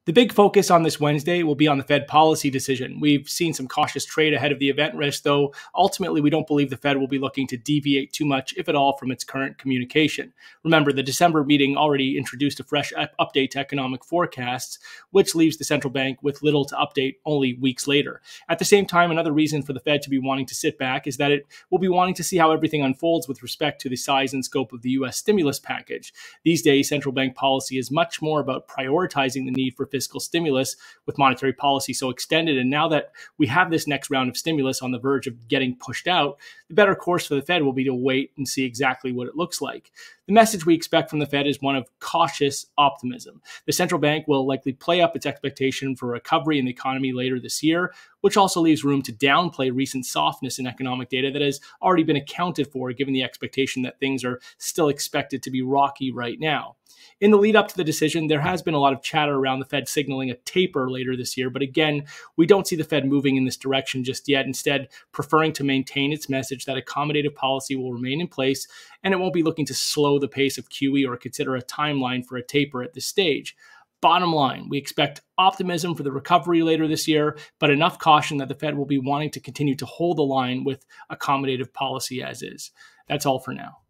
The big focus on this Wednesday will be on the Fed policy decision. We've seen some cautious trade ahead of the event risk, though ultimately we don't believe the Fed will be looking to deviate too much, if at all, from its current communication. Remember, the December meeting already introduced a fresh update to economic forecasts, which leaves the central bank with little to update only weeks later. At the same time, another reason for the Fed to be wanting to sit back is that it will be wanting to see how everything unfolds with respect to the size and scope of the U.S. stimulus package. These days, central bank policy is much more about prioritizing the need for fiscal stimulus with monetary policy so extended. And now that we have this next round of stimulus on the verge of getting pushed out, the better course for the Fed will be to wait and see exactly what it looks like. The message we expect from the Fed is one of cautious optimism. The central bank will likely play up its expectation for recovery in the economy later this year, which also leaves room to downplay recent softness in economic data that has already been accounted for, given the expectation that things are still expected to be rocky right now. In the lead up to the decision, there has been a lot of chatter around the Fed signaling a taper later this year, but again, we don't see the Fed moving in this direction just yet, instead preferring to maintain its message that accommodative policy will remain in place and it won't be looking to slow the pace of QE or consider a timeline for a taper at this stage. Bottom line, we expect optimism for the recovery later this year, but enough caution that the Fed will be wanting to continue to hold the line with accommodative policy as is. That's all for now.